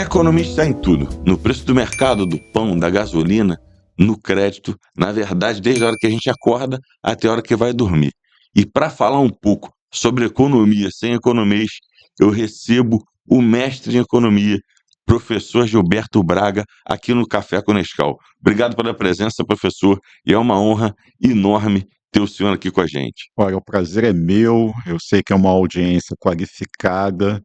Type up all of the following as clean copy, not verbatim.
economia está em tudo, no preço do mercado, do pão, da gasolina, no crédito, na verdade, desde a hora que a gente acorda até a hora que vai dormir. E para falar um pouco sobre economia sem economês, eu recebo o mestre em economia, professor Gilberto Braga, aqui no Café com Nescau. Obrigado pela presença, professor, e é uma honra enorme ter o senhor aqui com a gente. Olha, o prazer é meu, eu sei que é uma audiência qualificada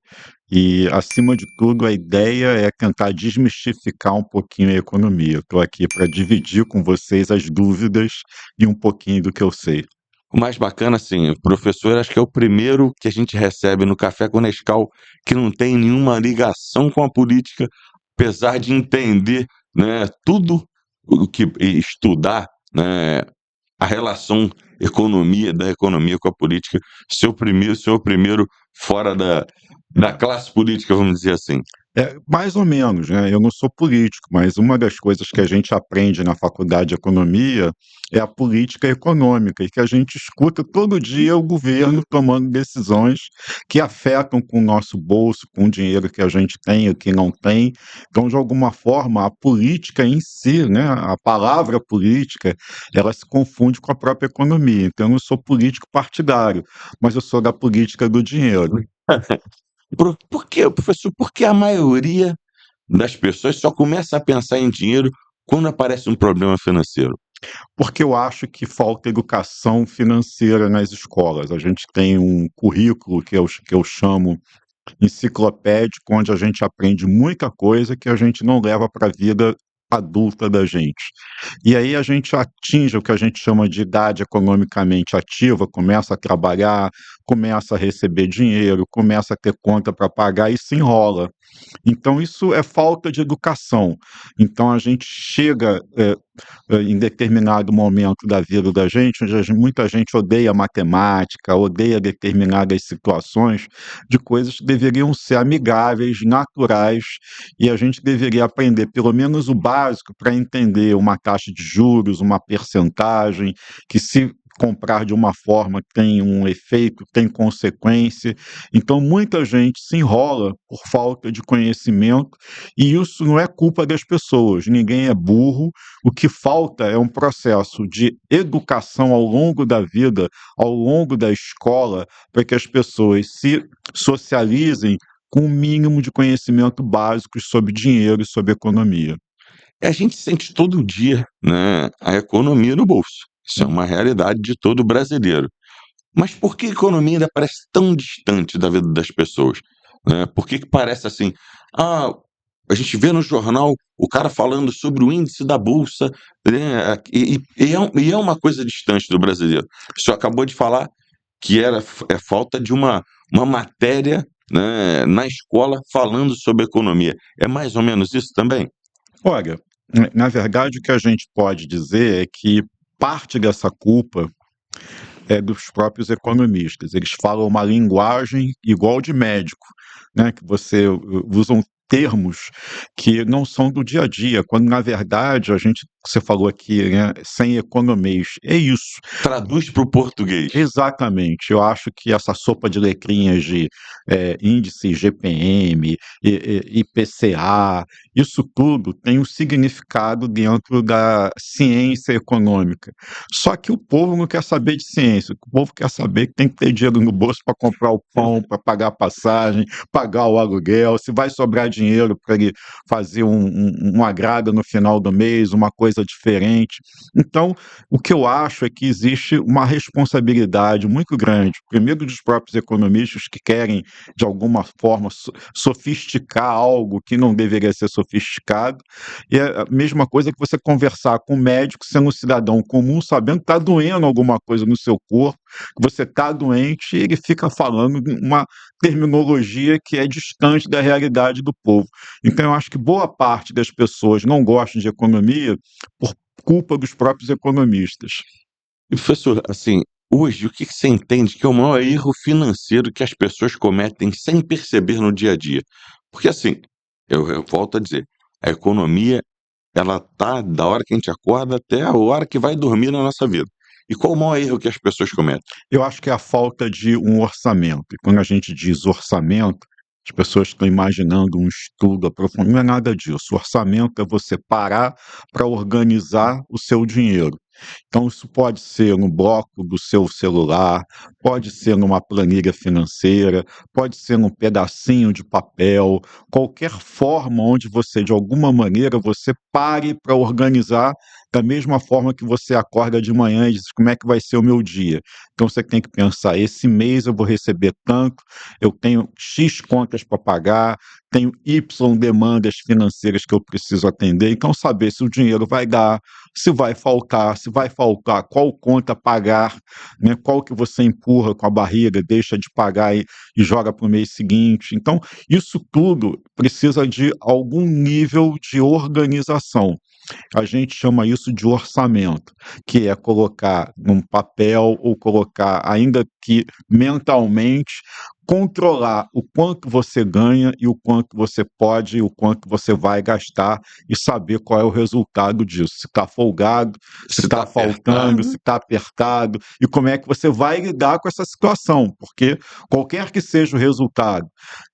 e, acima de tudo, a ideia é tentar desmistificar um pouquinho a economia. Estou aqui para dividir com vocês as dúvidas e um pouquinho do que eu sei. O mais bacana, assim, o professor acho que é o primeiro que a gente recebe no Café com Nescau que não tem nenhuma ligação com a política, apesar de entender, né, tudo o que e estudar, né, a relação da economia com a política, ser o primeiro fora da classe política, vamos dizer assim. É, mais ou menos, né? Eu não sou político, mas uma das coisas que a gente aprende na faculdade de economia é a política econômica, e que a gente escuta todo dia o governo tomando decisões que afetam com o nosso bolso, com o dinheiro que a gente tem ou que não tem. Então, de alguma forma, a política em si, né, a palavra política, ela se confunde com a própria economia. Então, eu não sou político partidário, mas eu sou da política do dinheiro. Por quê, professor? Porque a maioria das pessoas só começa a pensar em dinheiro quando aparece um problema financeiro. Porque eu acho que falta educação financeira nas escolas. A gente tem um currículo que eu chamo enciclopédico, onde a gente aprende muita coisa que a gente não leva para a vida adulta da gente. E aí a gente atinge o que a gente chama de idade economicamente ativa, começa a trabalhar, começa a receber dinheiro, começa a ter conta para pagar e se enrola. Então isso é falta de educação. Então a gente chega, em determinado momento da vida da gente, onde muita gente odeia matemática, odeia determinadas situações de coisas que deveriam ser amigáveis, naturais, e a gente deveria aprender pelo menos o básico para entender uma taxa de juros, uma percentagem, que se comprar de uma forma tem um efeito, tem consequência. Então, muita gente se enrola por falta de conhecimento, e isso não é culpa das pessoas, ninguém é burro. O que falta é um processo de educação ao longo da vida, ao longo da escola, para que as pessoas se socializem com o mínimo de conhecimento básico sobre dinheiro e sobre economia. A gente sente todo dia, né, a economia no bolso. Isso é uma realidade de todo brasileiro. Mas por que a economia ainda parece tão distante da vida das pessoas, né? Por que que parece assim, ah, a gente vê no jornal o cara falando sobre o índice da bolsa, né, e é uma coisa distante do brasileiro. O senhor acabou de falar que é falta de uma matéria, né, na escola falando sobre economia. É mais ou menos isso também? Olha, na verdade, o que a gente pode dizer é que parte dessa culpa é dos próprios economistas. Eles falam uma linguagem igual de médico, né, que você usam termos que não são do dia a dia, quando na verdade a gente, você falou aqui, né, sem economês, é isso. Traduz para o português. Exatamente. Eu acho que essa sopa de letrinhas de, índice IGPM, IPCA, isso tudo tem um significado dentro da ciência econômica. Só que o povo não quer saber de ciência, o povo quer saber que tem que ter dinheiro no bolso para comprar o pão, para pagar a passagem, pagar o aluguel, se vai sobrar dinheiro para ele fazer um agrado no final do mês, uma coisa diferente. Então, o que eu acho é que existe uma responsabilidade muito grande, primeiro dos próprios economistas que querem, de alguma forma, sofisticar algo que não deveria ser sofisticado, e é a mesma coisa que você conversar com um médico, sendo um cidadão comum, sabendo que está doendo alguma coisa no seu corpo, que você está doente, e ele fica falando uma terminologia que é distante da realidade do povo. Então, eu acho que boa parte das pessoas não gostam de economia por culpa dos próprios economistas. E professor, assim, hoje o que que você entende que é o maior erro financeiro que as pessoas cometem sem perceber no dia a dia? Porque assim, eu volto a dizer, a economia, ela tá da hora que a gente acorda até a hora que vai dormir na nossa vida. E qual o maior erro que as pessoas cometem? Eu acho que é a falta de um orçamento. E quando a gente diz orçamento, As pessoas estão imaginando um estudo aprofundado, não é nada disso. O orçamento é você parar para organizar o seu dinheiro. Então, isso pode ser no bloco do seu celular, pode ser numa planilha financeira, pode ser num pedacinho de papel, qualquer forma onde você, de alguma maneira, você pare para organizar da mesma forma que você acorda de manhã e diz como é que vai ser o meu dia. Então, você tem que pensar, esse mês eu vou receber tanto, eu tenho X contas para pagar, tenho Y demandas financeiras que eu preciso atender, então saber se o dinheiro vai dar, se vai faltar, qual conta pagar, né? Qual que você empurra com a barriga, deixa de pagar e joga para o mês seguinte. Então, isso tudo precisa de algum nível de organização. A gente chama isso de orçamento, que é colocar num papel ou colocar, ainda que mentalmente, controlar o quanto você ganha e o quanto você pode e o quanto você vai gastar e saber qual é o resultado disso. Se está folgado, se Se tá está faltando, apertado, se está apertado e como é que você vai lidar com essa situação, porque qualquer que seja o resultado,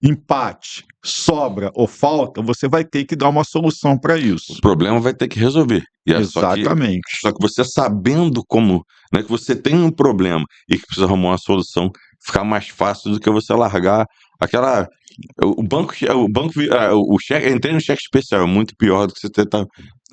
empate, sobra ou falta, você vai ter que dar uma solução para o isso. problema vai ter que resolver. E é Exatamente. só que você sabendo como, né, que você tem um problema e que precisa arrumar uma solução, fica mais fácil do que você largar aquela o cheque, entrei no cheque especial, é muito pior do que você tentar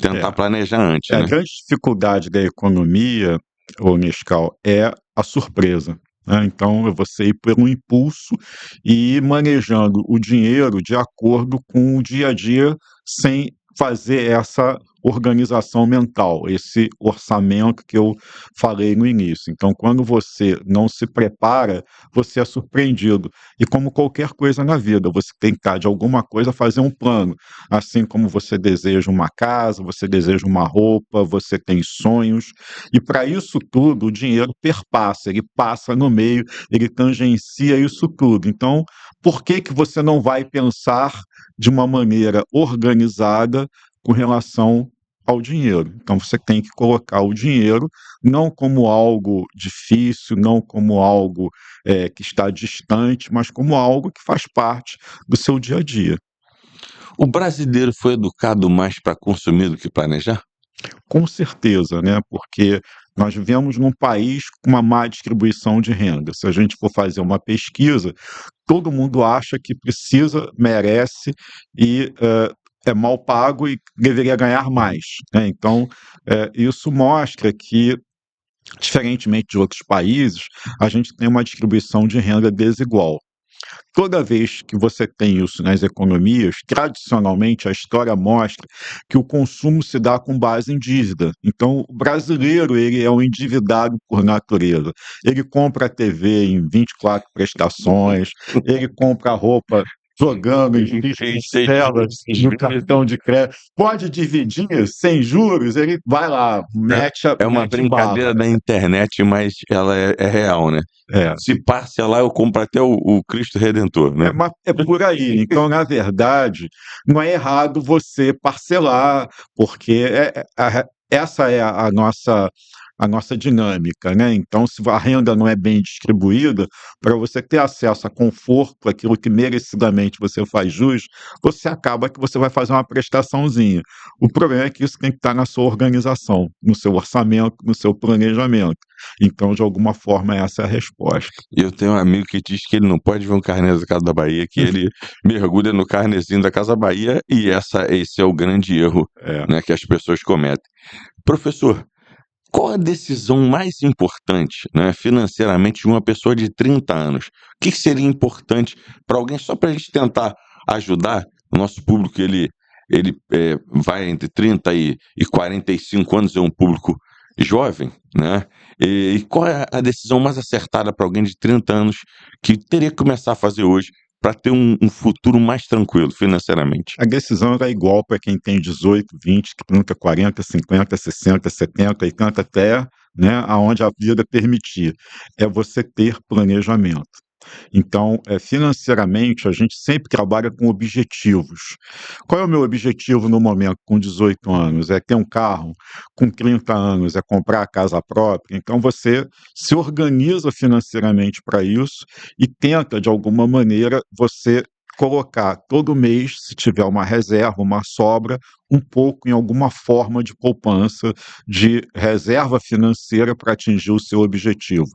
É. planejar antes, A né. grande dificuldade da economia, ô Nescau, é a surpresa, né. Então é você ir pelo impulso e ir manejando o dinheiro de acordo com o dia a dia, sem fazer essa organização mental, esse orçamento que eu falei no início. Então, quando você não se prepara, você é surpreendido. E como qualquer coisa na vida, você tem que de alguma coisa fazer um plano. Assim como você deseja uma casa, você deseja uma roupa, você tem sonhos, e para isso tudo o dinheiro perpassa, ele passa no meio, ele tangencia isso tudo. Então, por que que você não vai pensar de uma maneira organizada com relação ao dinheiro? Então você tem que colocar o dinheiro não como algo difícil, não como algo, que está distante, mas como algo que faz parte do seu dia a dia. O brasileiro foi educado mais para consumir do que planejar? Com certeza, né, porque nós vivemos num país com uma má distribuição de renda. Se a gente for fazer uma pesquisa, todo mundo acha que precisa, merece e, é mal pago e deveria ganhar mais, né. Então, isso mostra que, diferentemente de outros países, a gente tem uma distribuição de renda desigual. Toda vez que você tem isso nas economias, tradicionalmente a história mostra que o consumo se dá com base em dívida. Então, o brasileiro, ele é um endividado por natureza. Ele compra a TV em 24 prestações, ele compra a roupa jogando em Em 6 parcelas no vezes. cartão de crédito. Pode dividir sem juros, ele vai lá, É uma mete bala. brincadeira da internet, mas ela é real, né. É. Se parcelar, eu compro até o Cristo Redentor, né. É por aí. Então, na verdade, não é errado você parcelar, porque essa é a nossa dinâmica, né. Então, se a renda não é bem distribuída, para você ter acesso a conforto, aquilo que merecidamente você faz jus, você acaba que você vai fazer uma prestaçãozinha. O problema é que isso tem que estar na sua organização, no seu orçamento, no seu planejamento. Então, de alguma forma, essa é a resposta. E eu tenho um amigo que diz que ele não pode ver um carnê da Casa da Bahia, que ele mergulha no carnezinho da Casa Bahia, e esse é o grande erro, É. né, que as pessoas cometem. Professor, qual a decisão mais importante, né, financeiramente, de uma pessoa de 30 anos? O que seria importante para alguém, só para a gente tentar ajudar o nosso público? Vai entre 30 e 45 anos, é um público jovem, né? E qual é a decisão mais acertada para alguém de 30 anos que teria que começar a fazer hoje para ter um futuro mais tranquilo financeiramente? A decisão era igual para quem tem 18, 20, 30, 40, 50, 60, 70, 80, até, né, aonde a vida permitir. É você ter planejamento. Então, financeiramente, a gente sempre trabalha com objetivos. Qual é o meu objetivo no momento com 18 anos? É ter um carro. Com 30 anos, é comprar a casa própria. Então, você se organiza financeiramente para isso e tenta, de alguma maneira, você colocar todo mês, se tiver uma reserva, uma sobra, um pouco em alguma forma de poupança, de reserva financeira para atingir o seu objetivo.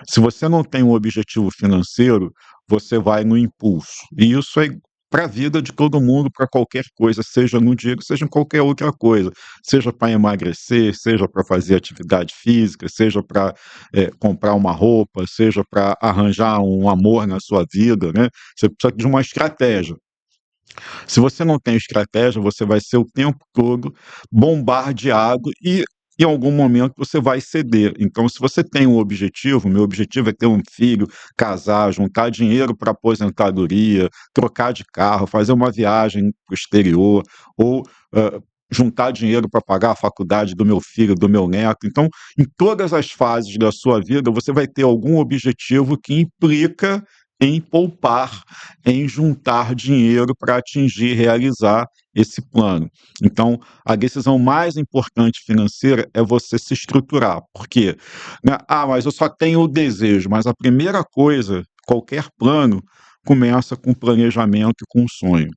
Se você não tem um objetivo financeiro, você vai no impulso. E isso é para a vida de todo mundo, para qualquer coisa, seja no dinheiro, seja em qualquer outra coisa. Seja para emagrecer, seja para fazer atividade física, seja para comprar uma roupa, seja para arranjar um amor na sua vida, né? Você precisa de uma estratégia. Se você não tem estratégia, você vai ser o tempo todo bombardeado e em algum momento você vai ceder. Então, se você tem um objetivo, meu objetivo é ter um filho, casar, juntar dinheiro para aposentadoria, trocar de carro, fazer uma viagem para o exterior, ou juntar dinheiro para pagar a faculdade do meu filho, do meu neto. Então, em todas as fases da sua vida, você vai ter algum objetivo que implica em poupar, em juntar dinheiro para atingir e realizar esse plano. Então, a decisão mais importante financeira é você se estruturar. Por quê? Né? Ah, mas eu só tenho o desejo. Mas a primeira coisa, qualquer plano, começa com planejamento e com um sonho.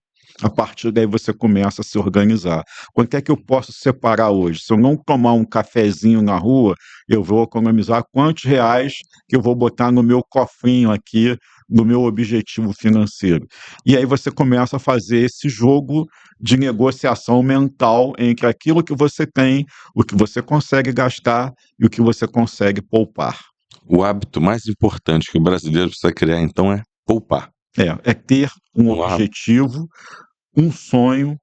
A partir daí você começa a se organizar. Quanto é que eu posso separar hoje? Se eu não tomar um cafezinho na rua, eu vou economizar quantos reais que eu vou botar no meu cofrinho aqui do meu objetivo financeiro. E aí você começa a fazer esse jogo de negociação mental entre aquilo que você tem, o que você consegue gastar e o que você consegue poupar. O hábito mais importante que o brasileiro precisa criar, então, é poupar. É ter um Um hábito. objetivo, um sonho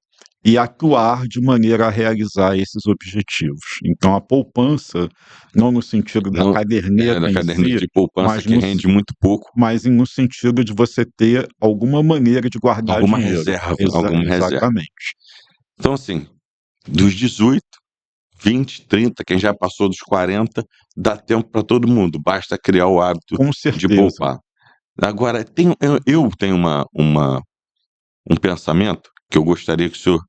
e atuar de maneira a realizar esses objetivos. Então, a poupança, não no sentido da Não, caderneta da em caderneta si, de poupança mas que rende muito pouco, mas no sentido de você ter alguma maneira de guardar alguma dinheiro. reserva, alguma reserva. Exatamente. Então, assim, dos 18, 20, 30, quem já passou dos 40, dá tempo para todo mundo, basta criar o hábito Com de certeza. poupar. Agora, eu tenho um pensamento que eu gostaria que o senhor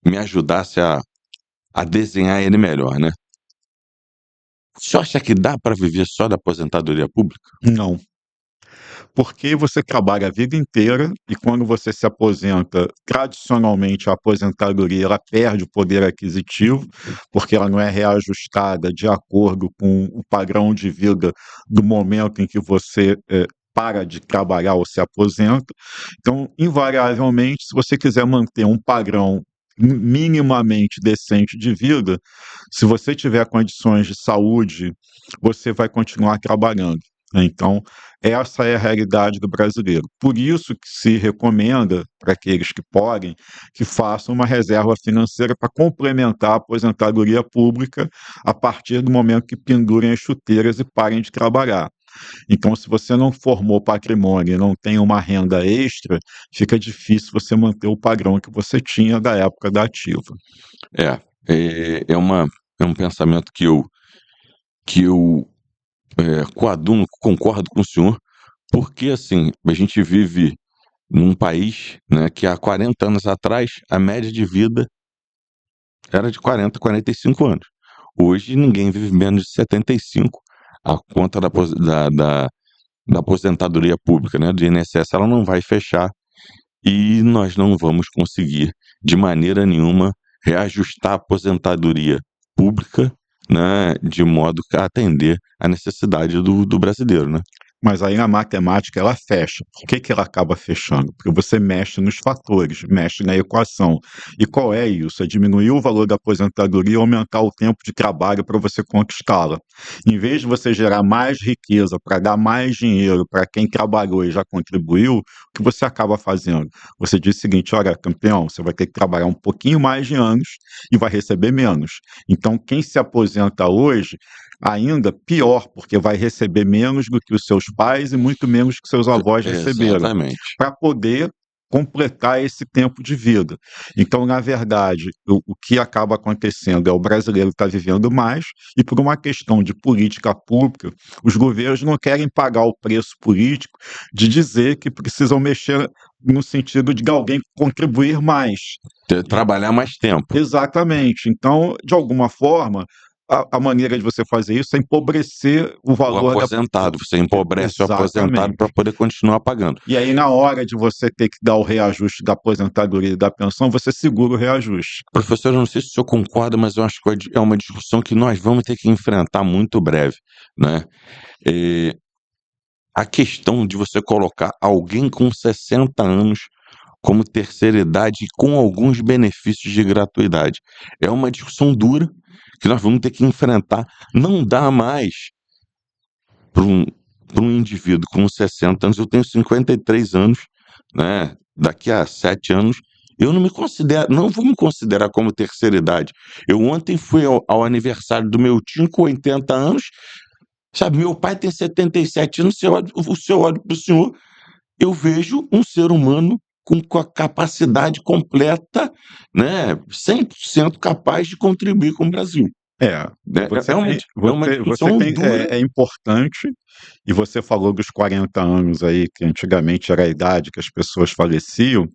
me ajudasse a desenhar ele melhor, né? O senhor acha que dá para viver só da aposentadoria pública? Não. Porque você trabalha a vida inteira e quando você se aposenta, tradicionalmente a aposentadoria ela perde o poder aquisitivo, porque ela não é reajustada de acordo com o padrão de vida do momento em que você para de trabalhar ou se aposenta. Então, invariavelmente, se você quiser manter um padrão minimamente decente de vida, se você tiver condições de saúde, você vai continuar trabalhando, né. Então, essa é a realidade do brasileiro. Por isso que se recomenda, para aqueles que podem, que façam uma reserva financeira para complementar a aposentadoria pública a partir do momento que pendurem as chuteiras e parem de trabalhar. Então, se você não formou patrimônio e não tem uma renda extra, fica difícil você manter o padrão que você tinha da época da ativa. É um pensamento que eu coaduno, concordo com o senhor, porque, assim, a gente vive num país, né, que há 40 anos atrás, a média de vida era de 40, 45 anos. Hoje ninguém vive menos de 75. A conta da aposentadoria pública, né, do INSS, ela não vai fechar e nós não vamos conseguir, de maneira nenhuma, reajustar a aposentadoria pública, né, de modo a atender a necessidade do brasileiro, né? Mas aí na matemática ela fecha. Por que que ela acaba fechando? Porque você mexe nos fatores, mexe na equação. E qual é isso? É diminuir o valor da aposentadoria e aumentar o tempo de trabalho para você conquistá-la. Em vez de você gerar mais riqueza para dar mais dinheiro para quem trabalhou e já contribuiu, o que você acaba fazendo? Você diz o seguinte: olha, campeão, você vai ter que trabalhar um pouquinho mais de anos e vai receber menos. Então, quem se aposenta hoje ainda pior, porque vai receber menos do que os seus pais e muito menos que seus avós receberam, Exatamente. para poder completar esse tempo de vida. Então, na verdade, o que acaba acontecendo é o brasileiro está vivendo mais e por uma questão de política pública, os governos não querem pagar o preço político de dizer que precisam mexer no sentido de alguém contribuir mais. Trabalhar mais tempo. Exatamente. Então, de alguma forma, a maneira de você fazer isso é empobrecer o O valor da aposentado, você empobrece o aposentado exatamente. para poder continuar pagando. E aí, na hora de você ter que dar o reajuste da aposentadoria e da pensão, você segura o reajuste. Professor, eu não sei se o senhor concorda, mas eu acho que é uma discussão que nós vamos ter que enfrentar muito breve, né? A questão de você colocar alguém com 60 anos como terceira idade e com alguns benefícios de gratuidade. É uma discussão dura que nós vamos ter que enfrentar. Não dá mais para um indivíduo com 60 anos, eu tenho 53 anos, né? Daqui a 7 anos, eu não vou me considerar como terceira idade. Eu ontem fui ao aniversário do meu tio com 80 anos, sabe? Meu pai tem 77 anos, o senhor olha para o senhor, eu vejo um ser humano com a capacidade completa, né? 100% capaz de contribuir com o Brasil. É, Né? você tem, Realmente, é uma discussão dura. é importante, e você falou dos 40 anos aí, que antigamente era a idade que as pessoas faleciam,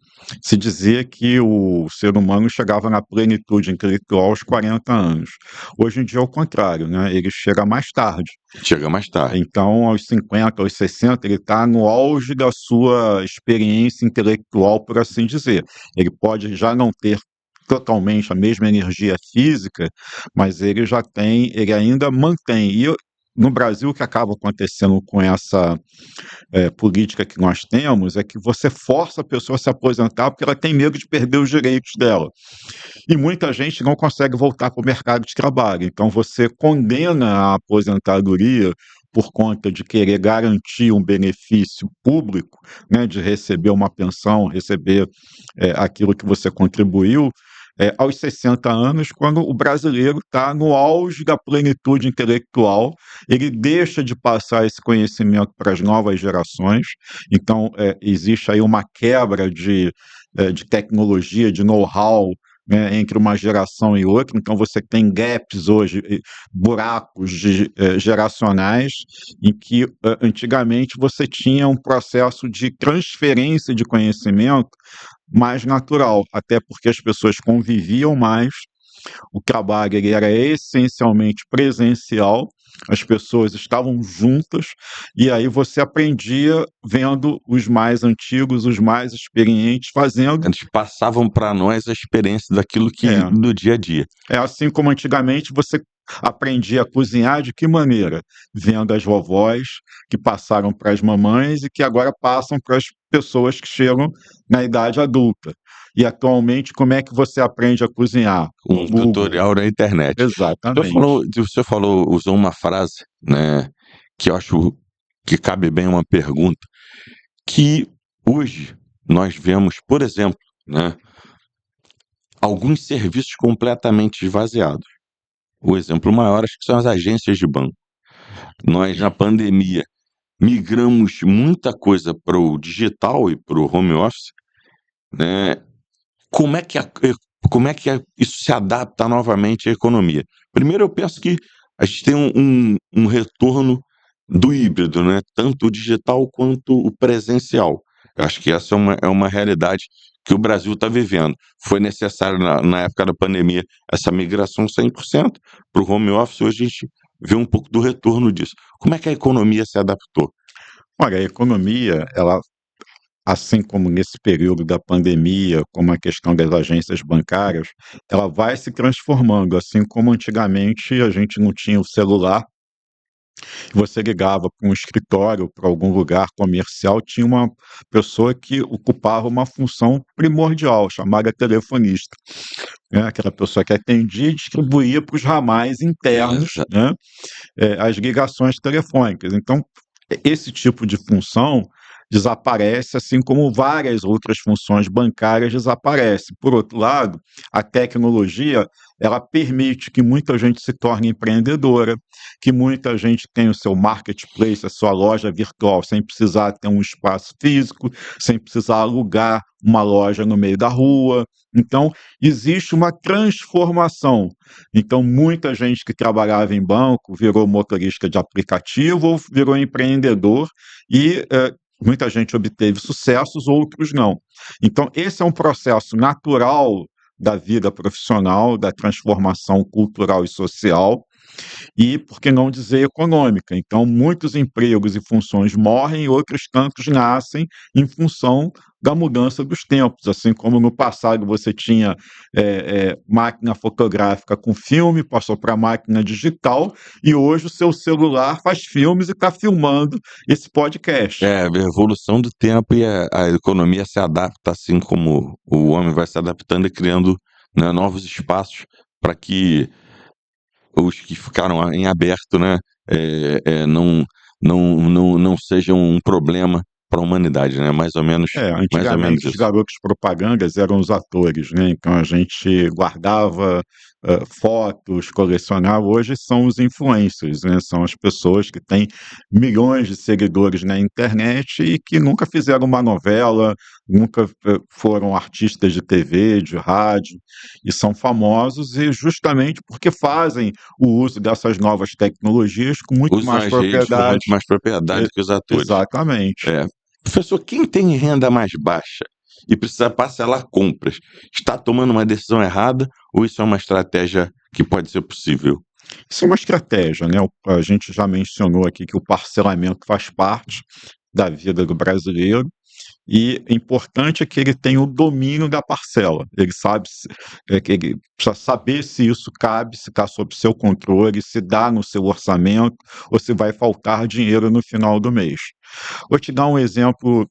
se dizia que o ser humano chegava na plenitude intelectual aos 40 anos. Hoje em dia é o contrário, né? Ele chega mais tarde. Chega mais tarde. Então, aos 50, aos 60, ele está no auge da sua experiência intelectual, por assim dizer. Ele pode já não ter totalmente a mesma energia física, mas ele ainda mantém. No Brasil, o que acaba acontecendo com essa política que nós temos é que você força a pessoa a se aposentar porque ela tem medo de perder os direitos dela. E muita gente não consegue voltar para o mercado de trabalho. Então, você condena a aposentadoria por conta de querer garantir um benefício público, né, de receber uma pensão, receber aquilo que você contribuiu, aos 60 anos, quando o brasileiro está no auge da plenitude intelectual, ele deixa de passar esse conhecimento para as novas gerações. Então, existe aí uma quebra de tecnologia, de know-how, né, entre uma geração e outra. Então, você tem gaps hoje, buracos geracionais, em que antigamente você tinha um processo de transferência de conhecimento mais natural, até porque as pessoas conviviam mais, o trabalho ele era essencialmente presencial, as pessoas estavam juntas, e aí você aprendia vendo os mais antigos, os mais experientes fazendo. Eles passavam para nós a experiência daquilo que É, do dia a dia. é assim como antigamente você aprendia a cozinhar de que maneira? Vendo as vovós que passaram para as mamães e que agora passam para as pessoas que chegam na idade adulta. E atualmente, como é que você aprende a cozinhar? Um Google. tutorial na internet. Exatamente. O senhor falou, usou uma frase, né, que eu acho que cabe bem uma pergunta, que hoje nós vemos, por exemplo, né, alguns serviços completamente esvaziados. O exemplo maior acho que são as agências de banco. Nós, na pandemia, migramos muita coisa para o digital e para o home office, né? Como é que isso se adapta novamente à economia? Primeiro, eu penso que a gente tem um retorno do híbrido, né? Tanto o digital quanto o presencial. Eu acho que essa é uma realidade que o Brasil está vivendo. Foi necessário, na época da pandemia, essa migração 100% para o home office. Hoje a gente vê um pouco do retorno disso. Como é que a economia se adaptou? Olha, a economia, ela, assim como nesse período da pandemia, como a questão das agências bancárias, ela vai se transformando, assim como antigamente a gente não tinha o celular, você ligava para um escritório, para algum lugar comercial, tinha uma pessoa que ocupava uma função primordial, chamada telefonista, né? Aquela pessoa que atendia e distribuía para os ramais internos, Exa né, as ligações telefônicas. Então, esse tipo de função desaparece, assim como várias outras funções bancárias desaparecem. Por outro lado, a tecnologia, ela permite que muita gente se torne empreendedora, que muita gente tenha o seu marketplace, a sua loja virtual, sem precisar ter um espaço físico, sem precisar alugar uma loja no meio da rua. Então, existe uma transformação. Então, muita gente que trabalhava em banco virou motorista de aplicativo ou virou empreendedor e muita gente obteve sucessos, outros não. Então, esse é um processo natural da vida profissional, da transformação cultural e social, e, por que não dizer, econômica. Então, muitos empregos e funções morrem e outros tantos nascem em função da mudança dos tempos. Assim como no passado você tinha máquina fotográfica com filme, passou para máquina digital, e hoje o seu celular faz filmes e está filmando esse podcast. É, a evolução do tempo e a economia se adapta, assim como o homem vai se adaptando e criando, né, novos espaços para que os que ficaram em aberto, né, não sejam um problema para a humanidade, né? Mais ou menos Antigamente os isso. garotos propagandas eram os atores, né, então a gente guardava, fotos, colecionava. Hoje são os influencers, né, são as pessoas que têm milhões de seguidores na internet e que nunca fizeram uma novela, nunca, foram artistas de TV, de rádio, e são famosos e justamente porque fazem o uso dessas novas tecnologias com muito Usam mais as redes com propriedade. muito mais propriedade que os atores. Exatamente. É. Professor, quem tem renda mais baixa e precisa parcelar compras, está tomando uma decisão errada ou isso é uma estratégia que pode ser possível? Isso é uma estratégia, né, a gente já mencionou aqui que o parcelamento faz parte da vida do brasileiro, e o importante é que ele tenha o domínio da parcela. Ele sabe que ele precisa saber se isso cabe, se está sob seu controle, se dá no seu orçamento ou se vai faltar dinheiro no final do mês. Vou te dar um exemplo,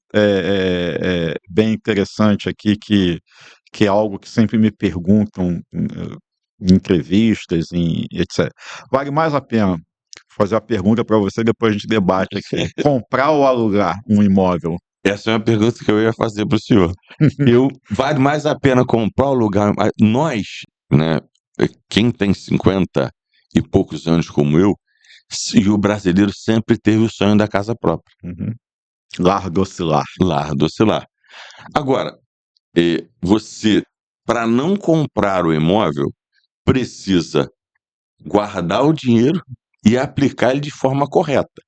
bem interessante aqui que é algo que sempre me perguntam, em entrevistas, em etc. Vale mais a pena fazer a pergunta para você, depois a gente debate aqui. Comprar ou alugar um imóvel? Essa é uma pergunta que eu ia fazer para o senhor. Vale mais a pena comprar o lugar. Nós, né, quem tem 50 e poucos anos como eu, e o brasileiro sempre teve o sonho da casa própria. Uhum. Lar docilar. Lar docilar. Agora, você, para não comprar o imóvel, precisa guardar o dinheiro e aplicar ele de forma correta.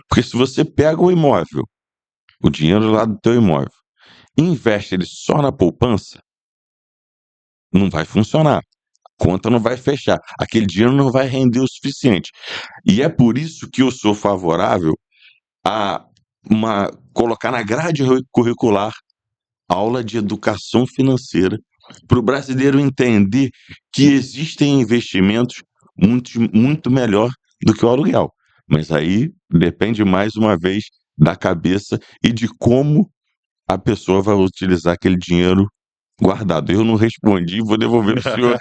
Porque se você pega o imóvel, o dinheiro lá do teu imóvel, e investe ele só na poupança, não vai funcionar. A conta não vai fechar. Aquele dinheiro não vai render o suficiente. E é por isso que eu sou favorável a colocar na grade curricular aula de educação financeira para o brasileiro entender que existem investimentos muito melhor do que o aluguel. Mas aí depende mais uma vez da cabeça e de como a pessoa vai utilizar aquele dinheiro guardado. Eu não respondi, vou devolver para o senhor,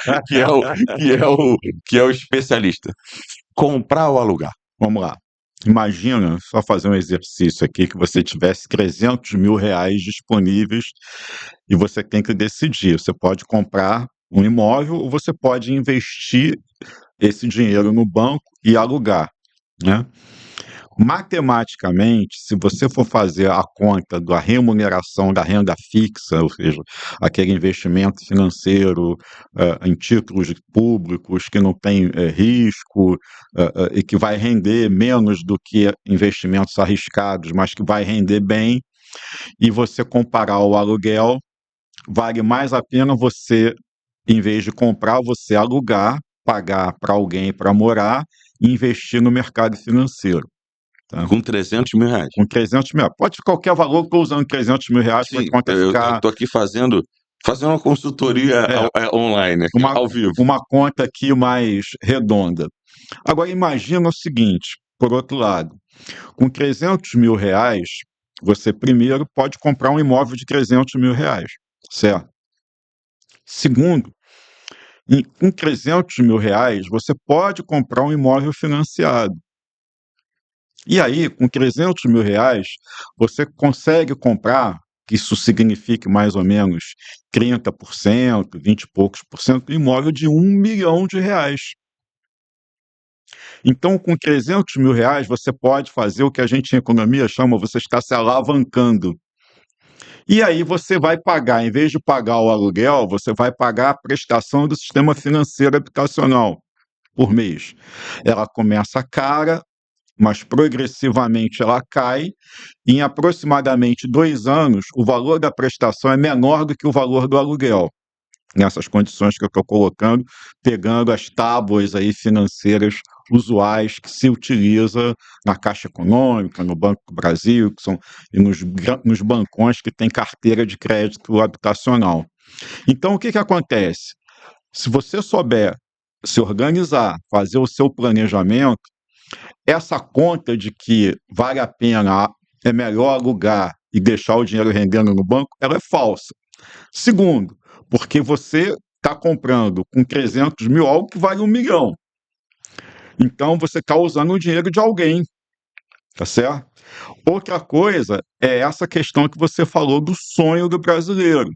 que é o especialista. Comprar ou alugar? Vamos lá. Imagina, só fazer um exercício aqui, que você tivesse R$ 300.000 disponíveis e você tem que decidir. Você pode comprar um imóvel ou você pode investir esse dinheiro no banco e alugar, né? Matematicamente, se você for fazer a conta da remuneração da renda fixa, ou seja, aquele investimento financeiro, em títulos públicos que não tem, risco, e que vai render menos do que investimentos arriscados, mas que vai render bem, e você comparar o aluguel, vale mais a pena você, em vez de comprar, você alugar, pagar para alguém para morar e investir no mercado financeiro. Tá? Com R$ 300.000. Com R$ 300.000. Pode ser qualquer valor, estou usando R$ 300.000 para Sim, conta eu ficar. estou aqui fazendo uma consultoria online, ao vivo. Uma conta aqui mais redonda. Agora, imagina o seguinte, por outro lado, com R$ 300.000, você primeiro pode comprar um imóvel de R$ 300.000, certo? Segundo, com R$ 300.000, você pode comprar um imóvel financiado. E aí, com R$ 300.000, você consegue comprar, que isso signifique mais ou menos 30%, 20 e poucos por cento, um imóvel de R$ 1.000.000. Então, com R$ 300.000, você pode fazer o que a gente em economia chama, você está se alavancando. E aí você vai pagar, em vez de pagar o aluguel, você vai pagar a prestação do sistema financeiro habitacional por mês. Ela começa cara, mas progressivamente ela cai, e em aproximadamente 2 anos, o valor da prestação é menor do que o valor do aluguel, nessas condições que eu estou colocando, pegando as tábuas aí financeiras usuais que se utiliza na Caixa Econômica, no Banco do Brasil, e nos bancões que têm carteira de crédito habitacional. Então, o que acontece? Se você souber se organizar, fazer o seu planejamento, essa conta de que vale a pena, é melhor alugar e deixar o dinheiro rendendo no banco, ela é falsa. Segundo, porque você está comprando com 300 mil algo que vale 1 milhão. Então, você está usando o dinheiro de alguém, tá certo? Outra coisa é essa questão que você falou do sonho do brasileiro.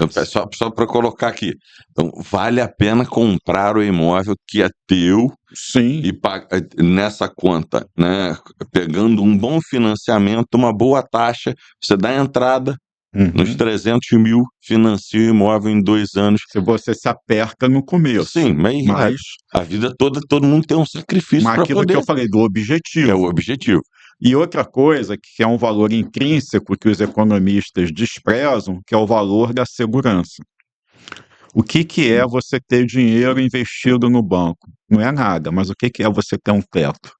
Então, só para colocar aqui. Então, vale a pena comprar o imóvel que é teu Sim, e nessa conta, né? Pegando um bom financiamento, uma boa taxa, você dá a entrada nos 300 mil, financia o imóvel em 2 anos. se você se aperta no começo. Sim, mas a vida toda todo mundo tem um sacrifício para aquilo que poder. eu falei do objetivo. É o objetivo. E outra coisa que é um valor intrínseco que os economistas desprezam, que é o valor da segurança. O que é você ter dinheiro investido no banco? Não é nada, mas o que é você ter um teto?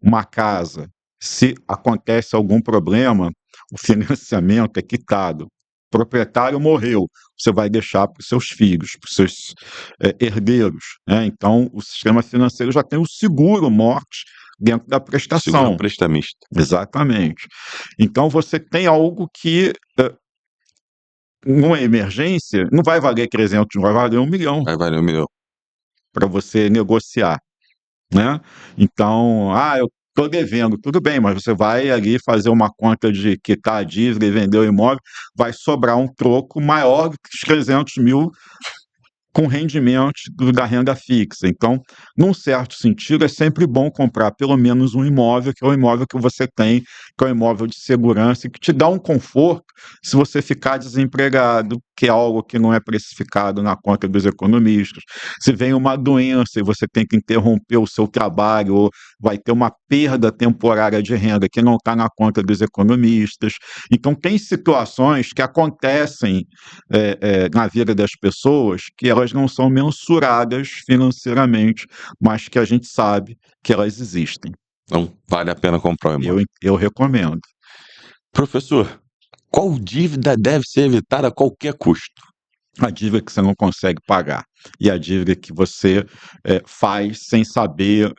Uma casa, se acontece algum problema, o financiamento é quitado. O proprietário morreu, você vai deixar para os seus filhos, para os seus herdeiros, né? Então, o sistema financeiro já tem o seguro morte dentro da prestação. Seguro prestamista. Exatamente. Então, você tem algo que, numa emergência, não vai valer 300, vai valer 1 milhão. Vai valer 1 milhão. Para você negociar, né? Então, eu estou devendo, tudo bem, mas você vai ali fazer uma conta de quitar a dívida e vender o imóvel, vai sobrar um troco maior do que os 300 mil com rendimentos da renda fixa. Então, num certo sentido, é sempre bom comprar pelo menos um imóvel, que é o imóvel que você tem, que é um imóvel de segurança, e que te dá um conforto se você ficar desempregado, que é algo que não é precificado na conta dos economistas. Se vem uma doença e você tem que interromper o seu trabalho, ou vai ter uma perda temporária de renda que não está na conta dos economistas. Então, tem situações que acontecem na vida das pessoas que elas não são mensuradas financeiramente, mas que a gente sabe que elas existem. Então, vale a pena comprar o imóvel. Eu recomendo. Professor, qual dívida deve ser evitada a qualquer custo? A dívida que você não consegue pagar e a dívida que você faz sem saber.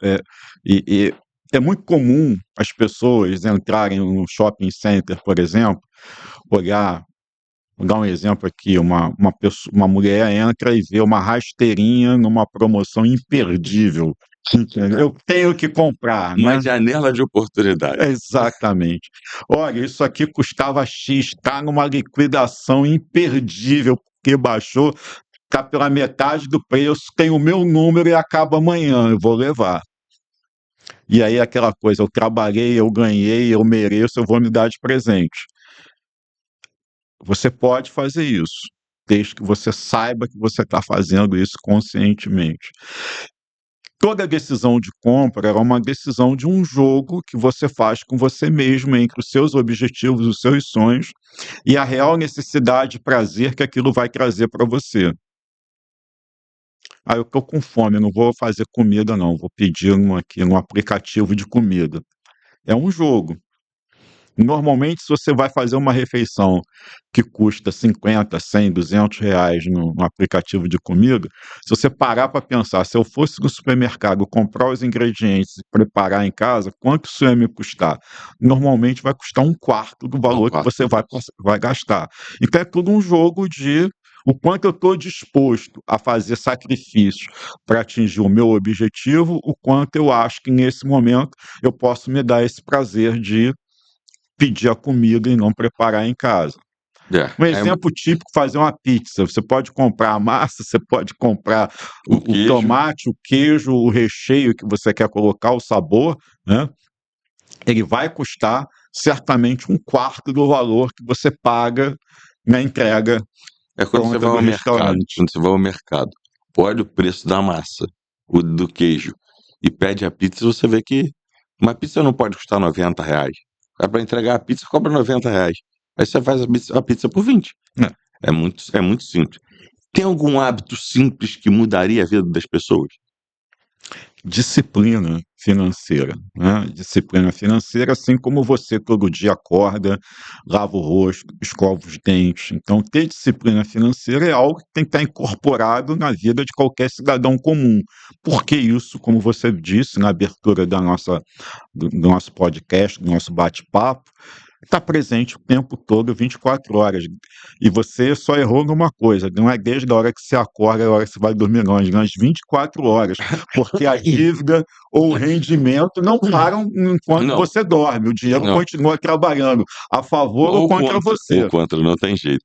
E é muito comum as pessoas entrarem no shopping center, por exemplo, olhar. Vou dar um exemplo aqui, uma mulher entra e vê uma rasteirinha numa promoção imperdível. Eu tenho que comprar, né? Uma janela de oportunidade. Exatamente. Olha, isso aqui custava X, está numa liquidação imperdível, porque baixou, está pela metade do preço, tem o meu número e acaba amanhã, eu vou levar. E aí aquela coisa, eu trabalhei, eu ganhei, eu mereço, eu vou me dar de presente. Você pode fazer isso, desde que você saiba que você está fazendo isso conscientemente. Toda decisão de compra é uma decisão de um jogo que você faz com você mesmo entre os seus objetivos, os seus sonhos e a real necessidade e prazer que aquilo vai trazer para você. Eu estou com fome, eu não vou fazer comida não, vou pedir aqui no aplicativo de comida. É um jogo. Normalmente, se você vai fazer uma refeição que custa 50, 100, 200 reais no aplicativo de comida, se você parar para pensar, se eu fosse no supermercado comprar os ingredientes e preparar em casa, quanto isso ia me custar? Normalmente vai custar 1/4 do valor que você vai gastar. Então é tudo um jogo de o quanto eu estou disposto a fazer sacrifícios para atingir o meu objetivo, o quanto eu acho que nesse momento eu posso me dar esse prazer de pedir a comida e não preparar em casa. Um exemplo típico, fazer uma pizza. Você pode comprar a massa, você pode comprar o tomate, o queijo, o recheio que você quer colocar, o sabor, né? Ele vai custar certamente 1/4 do valor que você paga na entrega. É quando você vai ao mercado. Quando você vai ao mercado, olha o preço da massa, do queijo, e pede a pizza, você vê que uma pizza não pode custar R$90. Para entregar a pizza, cobra R$90. Aí você faz a pizza por 20. É muito simples. Tem algum hábito simples que mudaria a vida das pessoas? Disciplina financeira, né, disciplina financeira, assim como você todo dia acorda, lava o rosto, escova os dentes. Então ter disciplina financeira é algo que tem que estar incorporado na vida de qualquer cidadão comum. Por que isso? Como você disse na abertura da nossa do nosso podcast, do nosso bate-papo, está presente o tempo todo, 24 horas. E você só errou numa coisa, não é desde a hora que você acorda a hora que você vai dormir, não, nas 24 horas, porque a dívida ou o rendimento não param enquanto Não, você dorme, o dinheiro não. continua trabalhando a favor ou contra Ou você. contra, não tem jeito.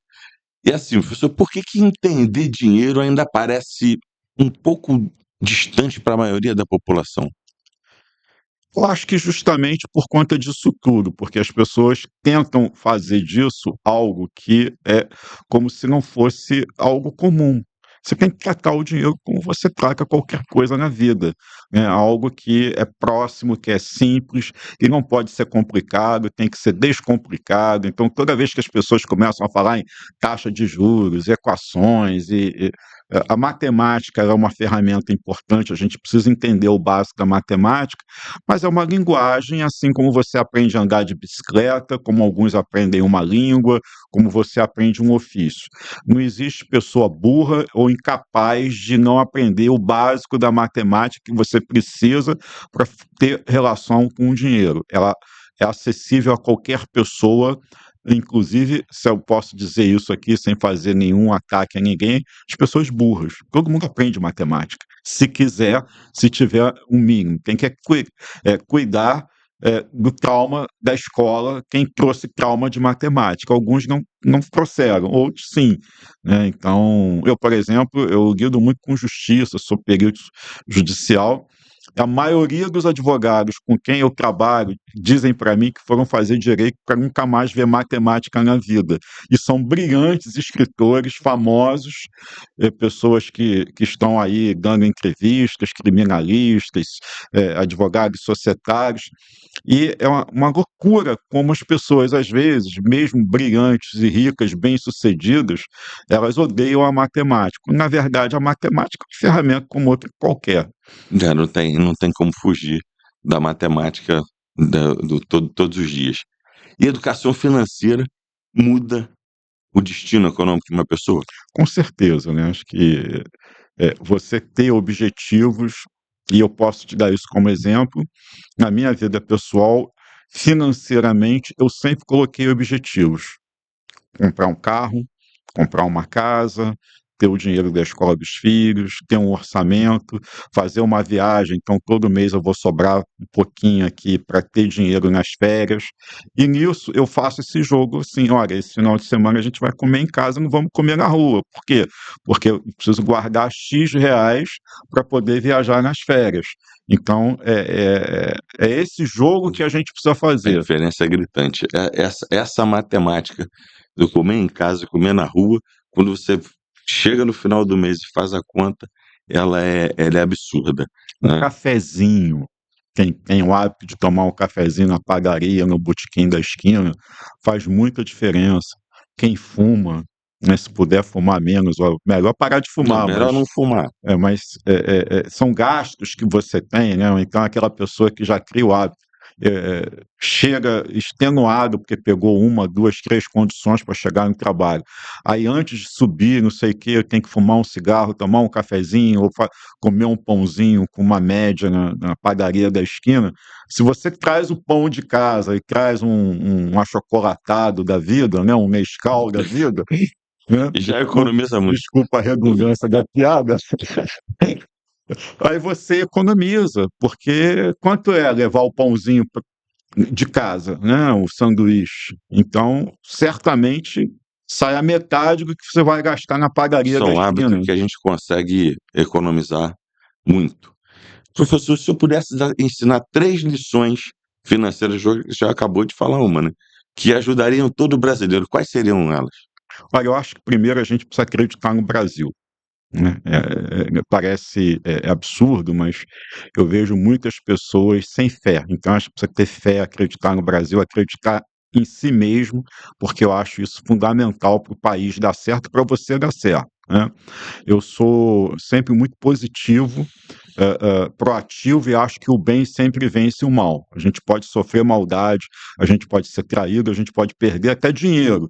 E assim, professor, por que que entender dinheiro ainda parece um pouco distante para a maioria da população? Eu acho que justamente por conta disso tudo, porque as pessoas tentam fazer disso algo que é como se não fosse algo comum. Você tem que tratar o dinheiro como você trata qualquer coisa na vida, né, algo que é próximo, que é simples, e não pode ser complicado, tem que ser descomplicado. Então, toda vez que as pessoas começam a falar em taxa de juros, equações a matemática é uma ferramenta importante, a gente precisa entender o básico da matemática, mas é uma linguagem, assim como você aprende a andar de bicicleta, como alguns aprendem uma língua, como você aprende um ofício. Não existe pessoa burra ou incapaz de não aprender o básico da matemática que você precisa para ter relação com o dinheiro. Ela é acessível a qualquer pessoa, inclusive, se eu posso dizer isso aqui sem fazer nenhum ataque a ninguém, as pessoas burras. Todo mundo aprende matemática. Se quiser, se tiver um mínimo. Tem que cuidar do trauma da escola, quem trouxe trauma de matemática. Alguns não trouxeram, outros sim. Né? Então, eu, por exemplo, eu lido muito com justiça, sou perito judicial. A maioria dos advogados com quem eu trabalho dizem para mim que foram fazer direito para nunca mais ver matemática na vida. E são brilhantes escritores, famosos, pessoas que estão aí dando entrevistas, criminalistas, advogados societários. E é uma loucura como as pessoas, às vezes, mesmo brilhantes e ricas, bem-sucedidas, elas odeiam a matemática. Na verdade, a matemática é uma ferramenta como outra qualquer. Não tem como fugir da matemática todos os dias. E educação financeira muda o destino econômico de uma pessoa? Com certeza, né? Acho que você ter objetivos, e eu posso te dar isso como exemplo, na minha vida pessoal, financeiramente, eu sempre coloquei objetivos. Comprar um carro, comprar uma casa, ter o dinheiro da escola dos filhos, ter um orçamento, fazer uma viagem, então todo mês eu vou sobrar um pouquinho aqui para ter dinheiro nas férias. E nisso eu faço esse jogo assim: olha, esse final de semana a gente vai comer em casa, não vamos comer na rua. Por quê? Porque eu preciso guardar X reais para poder viajar nas férias. Então, é esse jogo que a gente precisa A fazer. diferença é gritante. Essa matemática do comer em casa e comer na rua, quando você chega no final do mês e faz a conta, ela é absurda, Um né. cafezinho, quem tem o hábito de tomar um cafezinho na padaria, no botequim da esquina, faz muita diferença. Quem fuma, né, se puder fumar menos, ó, melhor parar de Não, fumar, melhor não fumar. são gastos que você tem, né, ou então aquela pessoa que já cria o hábito, chega extenuado porque pegou uma, 2, 3 condições para chegar no trabalho. Aí antes de subir, não sei o quê, tem que fumar um cigarro, tomar um cafezinho ou comer um pãozinho com uma média na padaria da esquina. Se você traz o pão de casa e traz um achocolatado da vida, né, um Nescau da vida, né, E já economiza muito. desculpa a redundância da piada, aí você economiza, porque quanto é levar o pãozinho de casa, né, o sanduíche? Então, certamente sai a metade do que você vai gastar na padaria da São hábitos esquina. que a gente consegue economizar muito. Professor, se eu pudesse ensinar 3 lições financeiras, já acabou de falar uma, né, que ajudariam todo brasileiro, quais seriam elas? Olha, eu acho que primeiro a gente precisa acreditar no Brasil, né, parece, absurdo, mas eu vejo muitas pessoas sem fé, então acho que precisa ter fé, acreditar no Brasil, acreditar em si mesmo, porque eu acho isso fundamental para o país dar certo, para você dar certo. né? Eu sou sempre muito positivo, proativo e acho que o bem sempre vence o mal. A gente pode sofrer maldade, a gente pode ser traído, a gente pode perder até dinheiro,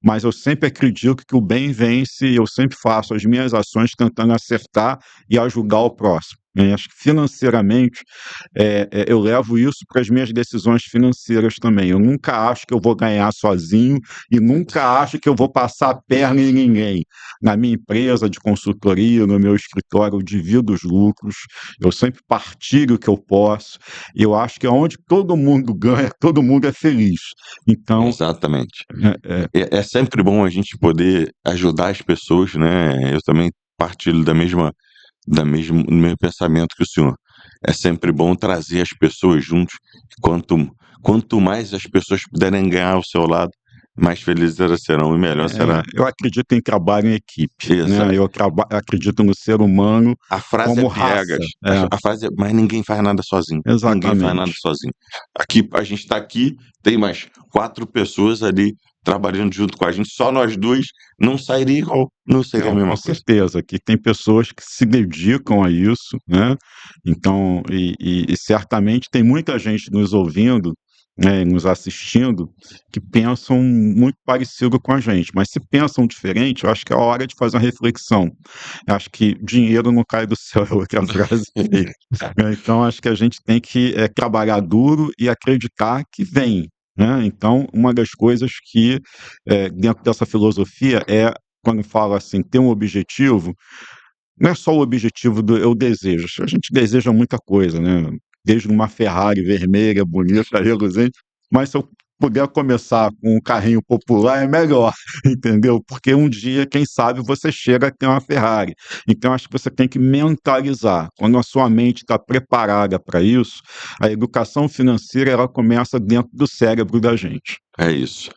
mas eu sempre acredito que o bem vence e eu sempre faço as minhas ações tentando acertar e ajudar o próximo, né? Acho que financeiramente, eu levo isso para as minhas decisões financeiras também. Eu nunca acho que eu vou ganhar sozinho e nunca acho que eu vou passar a perna em ninguém. Na minha empresa de consultoria, no meu escritório, eu divido os lucros, eu sempre partilho o que eu posso. Eu acho que onde todo mundo ganha, todo mundo é feliz. Então, Exatamente. é, é, É sempre bom a gente poder ajudar as pessoas, né? Eu também partilho do mesmo pensamento que o senhor. É sempre bom trazer as pessoas juntos. Quanto, quanto mais as pessoas puderem ganhar ao seu lado, mais felizes elas serão e melhor será. eu acredito em trabalho em equipe, né? Exato. Eu acredito no ser humano A frase é como piegas. raça. É, A frase é, mas ninguém faz nada sozinho. Ninguém faz nada exatamente. sozinho. Aqui, a gente está aqui, tem mais 4 pessoas ali trabalhando junto com a gente. Só nós dois não sairia igual. Não seria a Não, com mesma coisa. certeza, que tem pessoas que se dedicam a isso, né? Então, e certamente tem muita gente nos ouvindo, né, nos assistindo, que pensam muito parecido com a gente, mas se pensam diferente, eu acho que é a hora de fazer uma reflexão. Eu acho que dinheiro não cai do céu, é outra frase feita, né? Então, acho que a gente tem que trabalhar duro e acreditar que vem, né? Então, uma das coisas que, dentro dessa filosofia, quando fala assim, ter um objetivo, não é só o objetivo do eu desejo. A gente deseja muita coisa, né? Desde uma Ferrari vermelha, bonita, reluzente, mas se eu puder começar com um carrinho popular é melhor, entendeu? Porque um dia, quem sabe, você chega a ter uma Ferrari. Então, acho que você tem que mentalizar. Quando a sua mente está preparada para isso, a educação financeira ela começa dentro do cérebro da gente. É isso.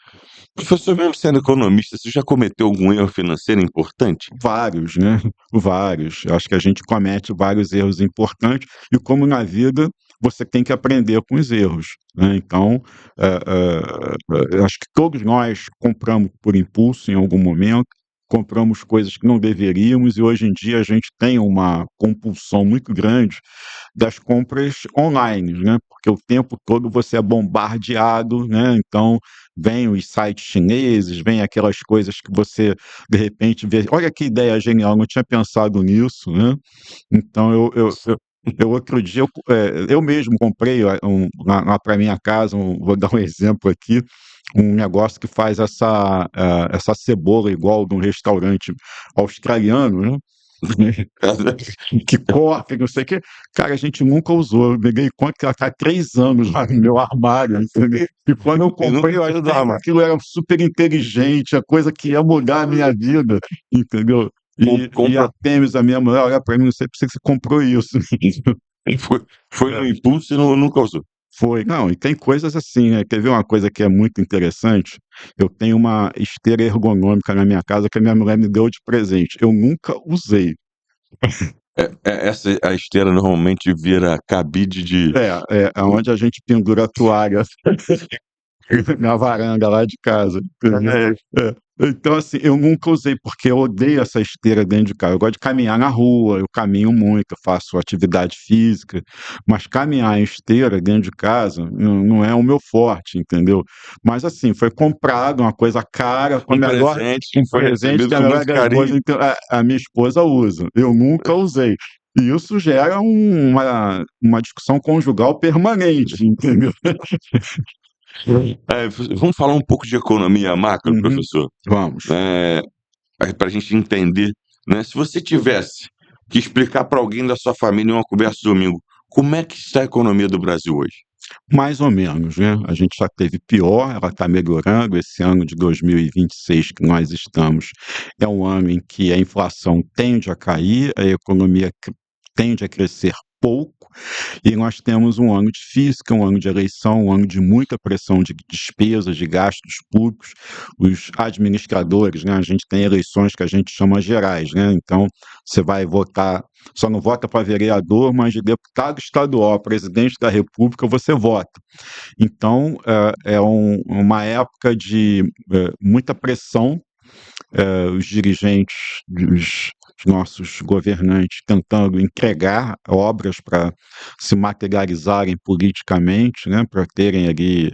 Professor, mesmo sendo economista, você já cometeu algum erro financeiro importante? Vários, né, vários. Eu acho que a gente comete vários erros importantes e como na vida, você tem que aprender com os erros, né, então, eu acho que todos nós compramos por impulso em algum momento, compramos coisas que não deveríamos e hoje em dia a gente tem uma compulsão muito grande das compras online, né, porque o tempo todo você é bombardeado, né, então vem os sites chineses, vem aquelas coisas que você de repente vê, olha que ideia genial, não tinha pensado nisso, né? Então eu outro dia eu mesmo comprei lá para minha casa, vou dar um exemplo aqui, um negócio que faz essa cebola igual de um restaurante australiano, né? Que corta, que não sei o quê. Cara, a gente nunca usou. Eu me dei conta que ela tá há 3 anos lá no meu armário, entendeu? E quando eu E comprei, nunca eu saiu do achei que armário. aquilo era super inteligente, a coisa que ia mudar a minha vida, entendeu? E a Compra, Têmis, a minha mulher, olha pra mim, não sei por que você comprou isso. foi, foi no É, impulso e nunca usou. foi. Não, e tem coisas assim, né? Quer ver uma coisa que é muito interessante? Eu tenho uma esteira ergonômica na minha casa que a minha mulher me deu de presente. Eu nunca usei. Essa a esteira normalmente vira cabide de. É onde a gente pendura a toalha na varanda lá de casa, entendeu? É, É. Então, assim, eu nunca usei, porque eu odeio essa esteira dentro de casa. Eu gosto de caminhar na rua, eu caminho muito, eu faço atividade física, mas caminhar em esteira dentro de casa não é o meu forte, entendeu? Mas, assim, foi comprado uma coisa cara, com um melhor presente que um foi presente recebido que a com melhor muito das carinho. coisas, então, a minha esposa usa. Eu nunca usei. E isso gera uma discussão conjugal permanente, entendeu? Vamos falar um pouco de economia macro, Uhum. professor, Vamos. né, para a gente entender, né? Se você tivesse que explicar para alguém da sua família em uma conversa de domingo, como é que está a economia do Brasil hoje? Mais ou menos, né, a gente já teve pior, ela está melhorando, esse ano de 2026 que nós estamos, é um ano em que a inflação tende a cair, a economia tende a crescer pouco, e nós temos um ano difícil, que é um ano de eleição, um ano de muita pressão de despesas, de gastos públicos. Os administradores, né, a gente tem eleições que a gente chama gerais, né, então você vai votar, só não vota para vereador, mas de deputado estadual, presidente da república, você vota. Então, uma época de muita pressão os dirigentes, os nossos governantes tentando entregar obras para se materializarem politicamente, né, para terem ali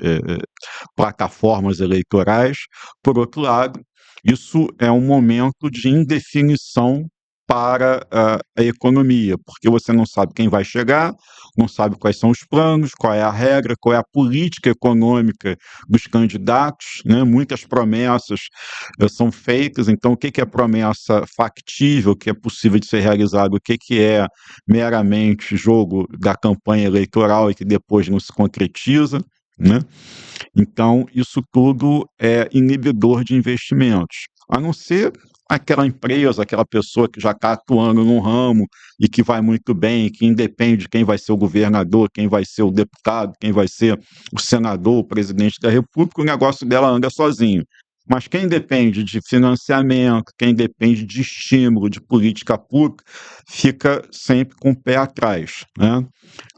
plataformas eleitorais. Por outro lado, isso é um momento de indefinição para a economia, porque você não sabe quem vai chegar, não sabe quais são os planos, qual é a regra, qual é a política econômica dos candidatos, né? Muitas promessas são feitas, então o que que é promessa factível, o que é possível de ser realizado, o que que é meramente jogo da campanha eleitoral e que depois não se concretiza, né? Então, isso tudo é inibidor de investimentos, a não ser aquela empresa, aquela pessoa que já está atuando no ramo e que vai muito bem, que independe de quem vai ser o governador, quem vai ser o deputado, quem vai ser o senador, o presidente da República, o negócio dela anda sozinho. Mas quem depende de financiamento, quem depende de estímulo, de política pública, fica sempre com o pé atrás, né?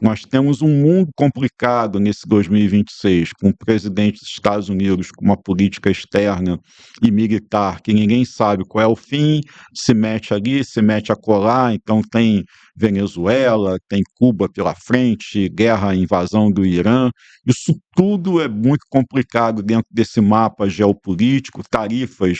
Nós temos um mundo complicado nesse 2026, com o presidente dos Estados Unidos com uma política externa e militar que ninguém sabe qual é o fim, se mete ali, se mete acolá, então tem Venezuela, tem Cuba pela frente, guerra, invasão do Irã. Isso tudo é muito complicado dentro desse mapa geopolítico, tarifas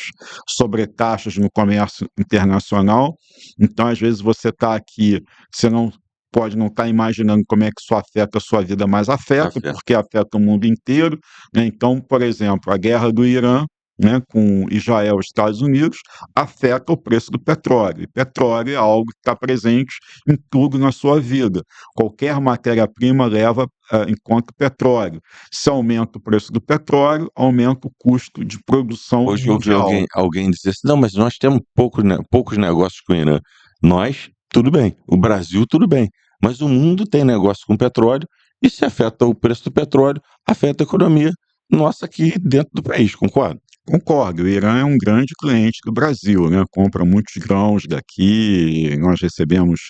sobre taxas no comércio internacional. Então, às vezes, você está aqui, você não pode não estar imaginando como é que isso afeta a sua vida, mas afeta, porque afeta o mundo inteiro, né? Então, por exemplo, a guerra do Irã, né, com Israel e Estados Unidos, afeta o preço do petróleo. E petróleo é algo que está presente em tudo na sua vida. Qualquer matéria-prima leva em conta o petróleo. Se aumenta o preço do petróleo, aumenta o custo de produção Hoje eu vi mundial. alguém dizer assim, não, mas nós temos poucos negócios com o Irã. Nós, tudo bem. O Brasil, tudo bem. Mas o mundo tem negócio com petróleo e se afeta o preço do petróleo, afeta a economia nossa aqui dentro do país, concorda? Concordo, o Irã é um grande cliente do Brasil, né? Compra muitos grãos daqui, nós recebemos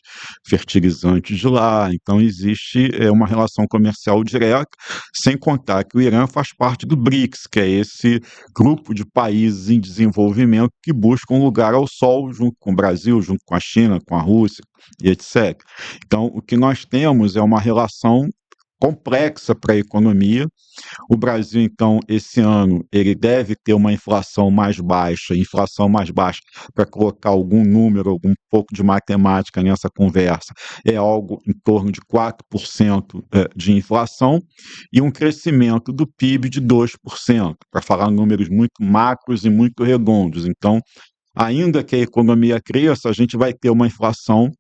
fertilizantes de lá, então existe uma relação comercial direta, sem contar que o Irã faz parte do BRICS, que é esse grupo de países em desenvolvimento que buscam um lugar ao sol, junto com o Brasil, junto com a China, com a Rússia e etc. Então, o que nós temos é uma relação complexa para a economia. O Brasil, então, esse ano, ele deve ter uma inflação mais baixa, para colocar algum número, algum pouco de matemática nessa conversa, é algo em torno de 4% de inflação e um crescimento do PIB de 2%, para falar números muito macros e muito redondos. Então, ainda que a economia cresça, a gente vai ter uma inflação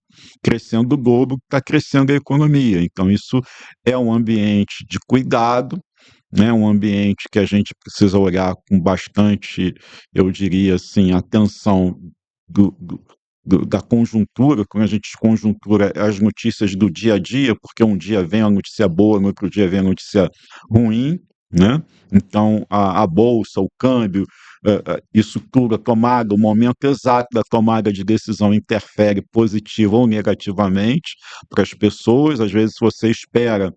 crescendo o dobro que está crescendo a economia. Então, isso é um ambiente de cuidado, né, um ambiente que a gente precisa olhar com bastante, eu diria assim, atenção da conjuntura, quando a gente conjuntura as notícias do dia a dia, porque um dia vem a notícia boa, no outro dia vem a notícia ruim, né? Então, a bolsa, o câmbio, isso tudo, a tomada, o momento exato da tomada de decisão interfere positiva ou negativamente para as pessoas. Às vezes você espera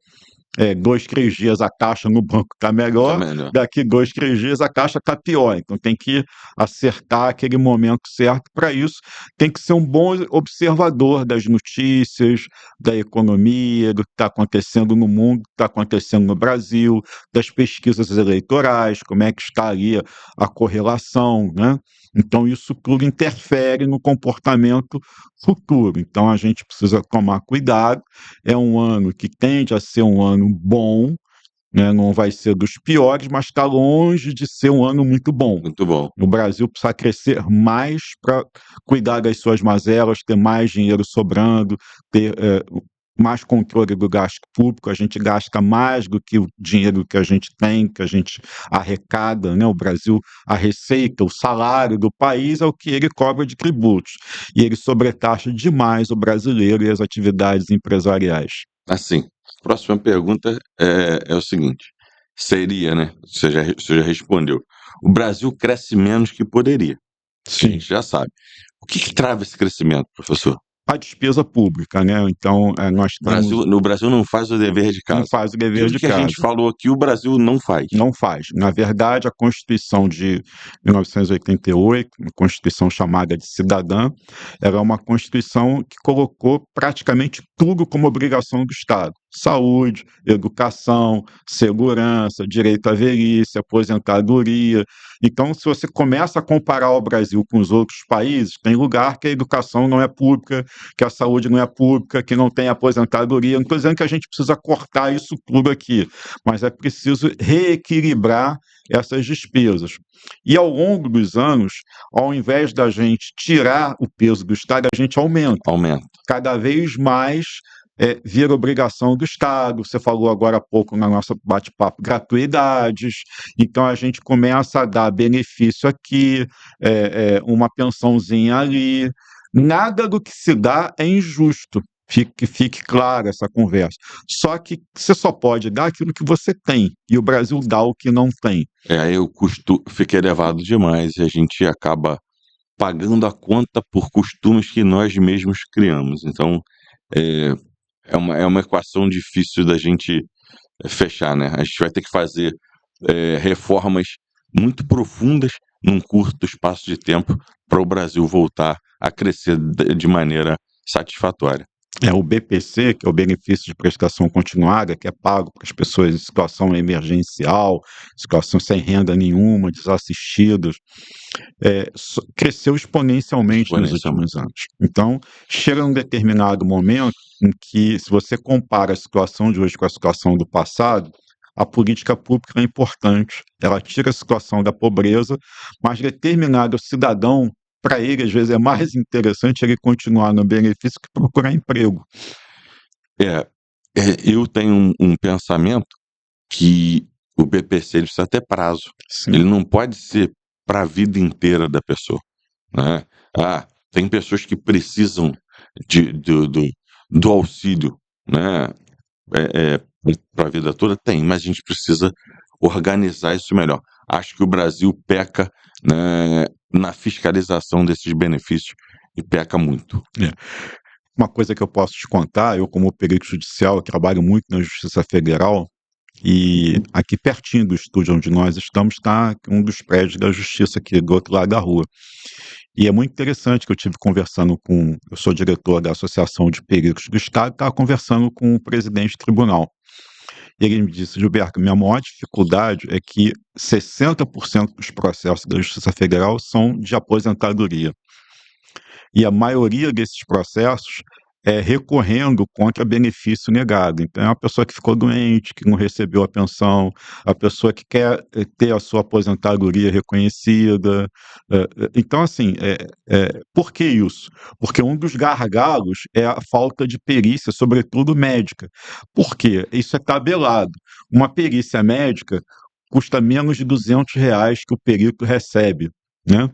2, 3 dias a taxa no banco está Tá melhor, melhor. daqui 2, 3 dias a taxa está pior. Então tem que acertar aquele momento certo. Para isso, tem que ser um bom observador das notícias, da economia, do que está acontecendo no mundo, do que está acontecendo no Brasil, das pesquisas eleitorais, como é que está ali a correlação, né? Então isso tudo interfere no comportamento futuro. Então a gente precisa tomar cuidado. É um ano que tende a ser um ano bom, né? Não vai ser dos piores, mas está longe de ser um ano muito bom. Muito bom. O Brasil precisa crescer mais para cuidar das suas mazelas, ter mais dinheiro sobrando, ter mais controle do gasto público. A gente gasta mais do que o dinheiro que a gente tem, que a gente arrecada, né? O Brasil, a receita, o salário do país é o que ele cobra de tributos. E ele sobretaxa demais o brasileiro e as atividades empresariais. Assim, a próxima pergunta é o seguinte: seria, né? Você já respondeu. O Brasil cresce menos que poderia. A Sim. gente já sabe. O que trava esse crescimento, professor? a despesa pública, né? Então, nós temos No Brasil não faz o dever de não casa. faz o dever Tudo de que a gente casa. falou aqui, o Brasil não faz. Não faz. Na verdade, a Constituição de 1988, uma Constituição chamada de Cidadã, era uma Constituição que colocou praticamente tudo como obrigação do Estado: saúde, educação, segurança, direito à velhice, aposentadoria. Então, se você começa a comparar o Brasil com os outros países, tem lugar que a educação não é pública, que a saúde não é pública, que não tem aposentadoria. Não estou dizendo que a gente precisa cortar isso tudo aqui, mas é preciso reequilibrar essas despesas. E ao longo dos anos, ao invés da gente tirar o peso do Estado, a gente aumenta. Cada vez mais vira obrigação do Estado. Você falou agora há pouco na nossa bate-papo, gratuidades. Então a gente começa a dar benefício aqui, uma pensãozinha ali. Nada do que se dá é injusto. Que fique clara essa conversa. Só que você só pode dar aquilo que você tem, e o Brasil dá o que não tem. Aí o custo fica elevado demais e a gente acaba pagando a conta por costumes que nós mesmos criamos. Então, é uma equação difícil da gente fechar, né? A gente vai ter que fazer reformas muito profundas num curto espaço de tempo para o Brasil voltar a crescer de maneira satisfatória. O BPC, que é o benefício de prestação continuada, que é pago para as pessoas em situação emergencial, situação sem renda nenhuma, desassistidos, cresceu exponencialmente nos últimos anos. Então, chega num determinado momento em que, se você compara a situação de hoje com a situação do passado, a política pública é importante, ela tira a situação da pobreza, mas determinado cidadão, para ele, às vezes, é mais interessante ele continuar no benefício que procurar emprego. Eu tenho um pensamento que o BPC ele precisa ter prazo. Sim. Ele não pode ser para a vida inteira da pessoa, né? Tem pessoas que precisam do auxílio, né? Para a vida toda, tem, mas a gente precisa organizar isso melhor. Acho que o Brasil peca, né, na fiscalização desses benefícios e peca muito. Uma coisa que eu posso te contar, eu como perito judicial, eu trabalho muito na Justiça Federal, e aqui pertinho do estúdio onde nós estamos está um dos prédios da Justiça aqui do outro lado da rua. E é muito interessante que eu tive conversando eu sou diretor da Associação de Peritos do Estado, estava conversando com o presidente do tribunal. E ele me disse: Gilberto, minha maior dificuldade é que 60% dos processos da Justiça Federal são de aposentadoria. E a maioria desses processos é recorrendo contra benefício negado. Então, é uma pessoa que ficou doente, que não recebeu a pensão, a pessoa que quer ter a sua aposentadoria reconhecida. Então, assim, por que isso? Porque um dos gargalos é a falta de perícia, sobretudo médica. Por quê? Isso é tabelado. Uma perícia médica custa menos de R$ 200 que o perito recebe, né?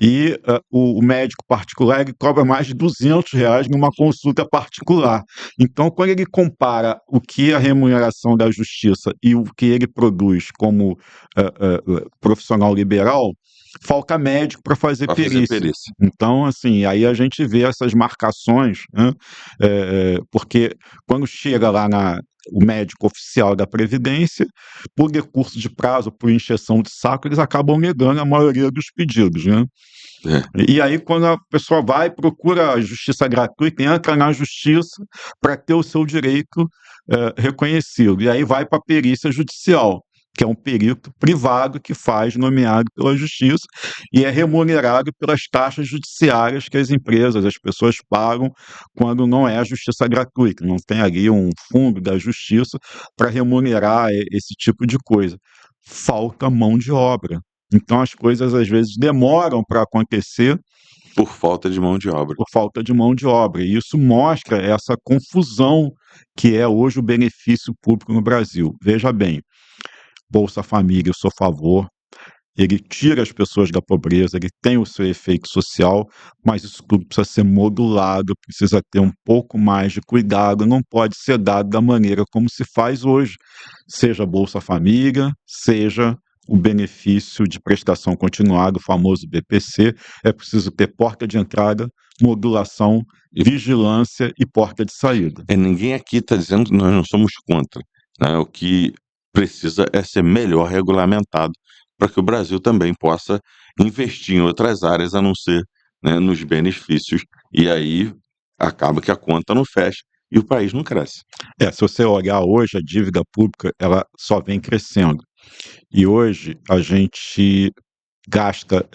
E o médico particular ele cobra mais de R$ 200 numa consulta particular. Então, quando ele compara o que é a remuneração da justiça e o que ele produz como profissional liberal, falta médico para fazer perícia. Então, assim, aí a gente vê essas marcações, né? Porque quando chega lá o médico oficial da Previdência, por decurso de prazo, por encheção de saco, eles acabam negando a maioria dos pedidos, né? E aí, quando a pessoa vai, procura a justiça gratuita, entra na justiça para ter o seu direito reconhecido. E aí vai para a perícia judicial, que é um perito privado que faz, nomeado pela justiça, e é remunerado pelas taxas judiciárias que as empresas, as pessoas pagam quando não é a justiça gratuita. Não tem ali um fundo da justiça para remunerar esse tipo de coisa. Falta mão de obra. Então, as coisas, às vezes, demoram para acontecer por falta de mão de obra. Por falta de mão de obra. E isso mostra essa confusão que é hoje o benefício público no Brasil. Veja bem, Bolsa Família, eu sou a favor, ele tira as pessoas da pobreza, ele tem o seu efeito social, mas isso tudo precisa ser modulado, precisa ter um pouco mais de cuidado, não pode ser dado da maneira como se faz hoje, seja Bolsa Família, seja o benefício de prestação continuada, o famoso BPC, é preciso ter porta de entrada, modulação, vigilância e porta de saída. Ninguém aqui está dizendo que nós não somos contra, né? O que precisa é ser melhor regulamentado para que o Brasil também possa investir em outras áreas a não ser, né, nos benefícios, e aí acaba que a conta não fecha e o país não cresce. Se você olhar hoje, a dívida pública ela só vem crescendo. E hoje a gente gasta,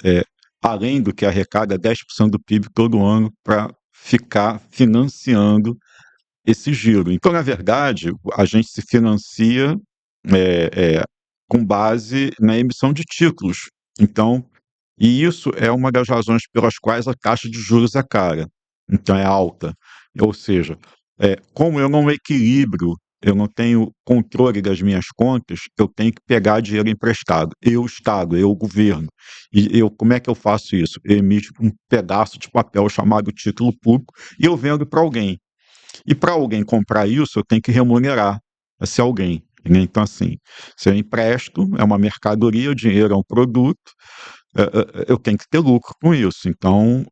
além do que arrecada, 10% do PIB todo ano para ficar financiando esse giro. Então, na verdade, a gente se financia com base na emissão de títulos. Então, e isso é uma das razões pelas quais a taxa de juros é cara, então é alta. Ou seja, como eu não equilibro, eu não tenho controle das minhas contas, eu tenho que pegar dinheiro emprestado. Eu, Estado, eu, governo. E como é que eu faço isso? Eu emito um pedaço de papel chamado título público e eu vendo para alguém. E para alguém comprar isso, eu tenho que remunerar esse alguém. Né? Então, assim, se eu empresto, é uma mercadoria, o dinheiro é um produto, eu tenho que ter lucro com isso. Então,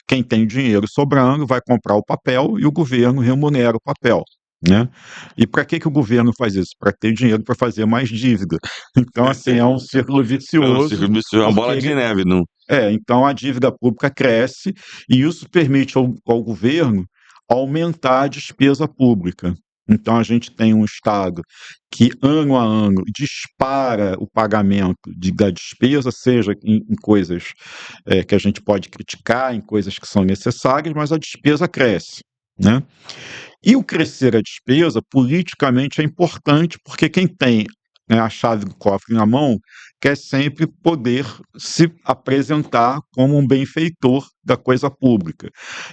quem tem dinheiro sobrando vai comprar o papel e o governo remunera o papel. Né? E para que o governo faz isso? Para ter dinheiro para fazer mais dívida. Então, assim, é um círculo vicioso. É uma bola de neve. Não... Então a dívida pública cresce e isso permite ao governo aumentar a despesa pública. Então a gente tem um Estado que, ano a ano, dispara o pagamento da despesa, seja em coisas que a gente pode criticar, em coisas que são necessárias, mas a despesa cresce. Né? E o crescer a despesa, politicamente, é importante, porque quem tem, né, a chave do cofre na mão quer sempre poder se apresentar como um benfeitor da coisa pública.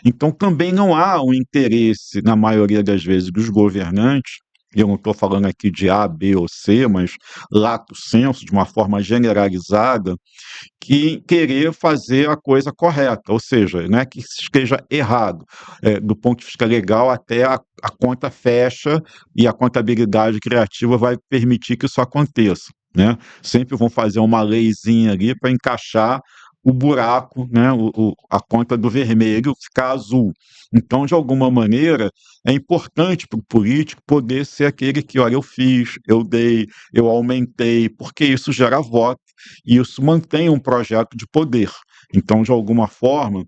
Então, também não há um interesse, na maioria das vezes, dos governantes, e eu não estou falando aqui de A, B ou C, mas lato sensu, de uma forma generalizada, que querer fazer a coisa correta, ou seja, não é que esteja errado, do ponto de vista legal, até a conta fecha e a contabilidade criativa vai permitir que isso aconteça. Né? Sempre vão fazer uma leizinha ali para encaixar o buraco, né, a conta do vermelho ficar azul. Então, de alguma maneira, é importante para o político poder ser aquele que, olha, eu fiz, eu dei, eu aumentei, porque isso gera voto e isso mantém um projeto de poder. Então, de alguma forma,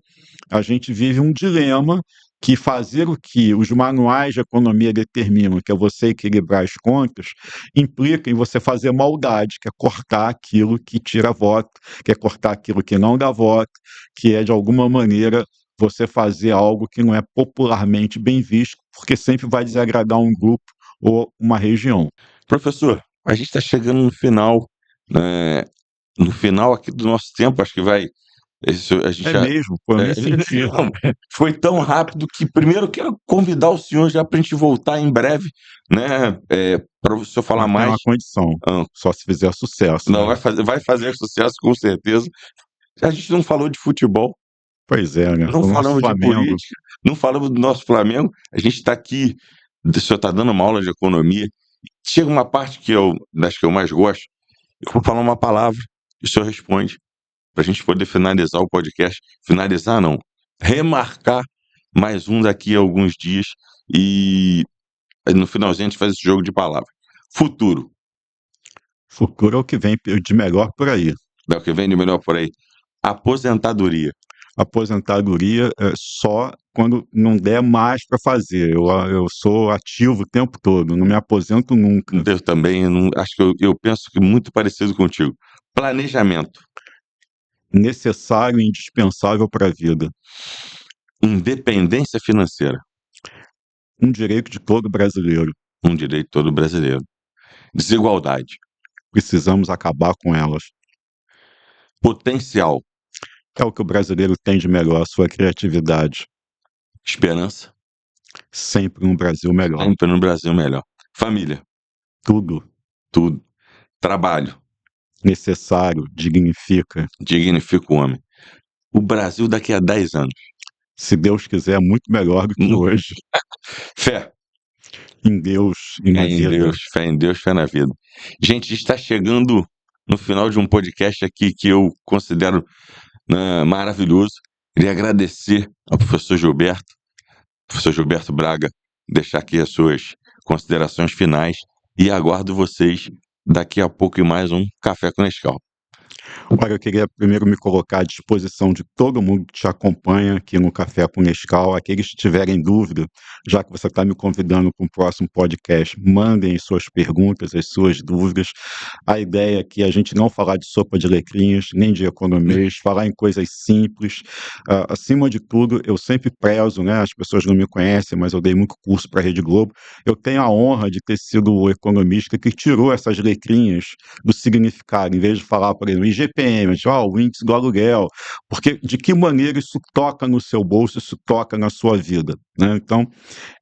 a gente vive um dilema que fazer o que os manuais de economia determinam, que é você equilibrar as contas, implica em você fazer maldade, que é cortar aquilo que tira voto, que é cortar aquilo que não dá voto, que é, de alguma maneira, você fazer algo que não é popularmente bem visto, porque sempre vai desagradar um grupo ou uma região. Professor, a gente está chegando no final, né? No final aqui do nosso tempo, acho que vai. A gente já, mesmo, pô, eu nem senti. Foi tão rápido que primeiro eu quero convidar o senhor já para a gente voltar em breve, né? Para o senhor falar mais. Tem uma condição, só se fizer sucesso. Não, né? vai fazer sucesso com certeza. A gente não falou de futebol. Pois é, né? Não falamos de política, não falamos do nosso Flamengo. A gente está aqui, o senhor está dando uma aula de economia. Chega uma parte das que eu mais gosto, eu vou falar uma palavra e o senhor responde, para a gente poder finalizar o podcast. Finalizar, não. Remarcar mais um daqui a alguns dias e no finalzinho a gente faz esse jogo de palavras. Futuro. Futuro é o que vem de melhor por aí. É o que vem de melhor por aí. Aposentadoria. Aposentadoria é só quando não der mais para fazer. Eu sou ativo o tempo todo, não me aposento nunca. Eu também, acho que eu penso que muito parecido contigo. Planejamento. Necessário e indispensável para a vida. Independência financeira. Um direito de todo brasileiro. Um direito de todo brasileiro. Desigualdade. Precisamos acabar com elas. Potencial. É o que o brasileiro tem de melhor, a sua criatividade. Esperança. Sempre um Brasil melhor. Sempre um Brasil melhor. Família. Tudo. Tudo. Trabalho. Necessário, dignifica. Dignifica o homem. O Brasil daqui a 10 anos. Se Deus quiser, muito melhor do que hoje. Fé. Em Deus e na vida. Fé em Deus, fé na vida. Gente, a gente está chegando no final de um podcast aqui que eu considero, né, maravilhoso. Queria agradecer ao professor Gilberto Braga, deixar aqui as suas considerações finais e aguardo vocês daqui a pouco em mais um Café com Nescau. Olha, eu queria primeiro me colocar à disposição de todo mundo que te acompanha aqui no Café com Nescau. Aqueles que tiverem dúvida, já que você está me convidando para um próximo podcast, mandem as suas perguntas, as suas dúvidas. A ideia aqui é a gente não falar de sopa de letrinhas, nem de economias, falar em coisas simples. Acima de tudo, eu sempre prezo, né? As pessoas não me conhecem, mas eu dei muito curso para a Rede Globo. Eu tenho a honra de ter sido o economista que tirou essas letrinhas do significado, em vez de falar, por exemplo, IGPM, o índice do aluguel, porque de que maneira isso toca no seu bolso, isso toca na sua vida, né? Então,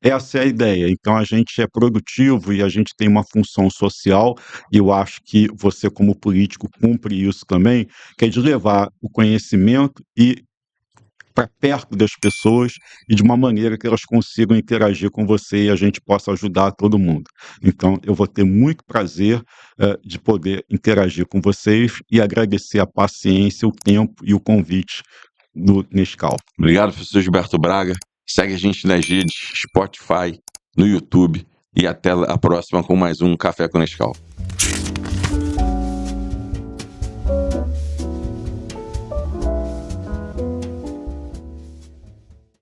essa é a ideia. Então, a gente é produtivo e a gente tem uma função social, e eu acho que você, como político, cumpre isso também, que é de levar o conhecimento para perto das pessoas e de uma maneira que elas consigam interagir com você e a gente possa ajudar todo mundo. Então, eu vou ter muito prazer de poder interagir com vocês e agradecer a paciência, o tempo e o convite do Nescau. Obrigado, professor Gilberto Braga. Segue a gente nas redes, Spotify, no YouTube, e até a próxima com mais um Café com Nescau.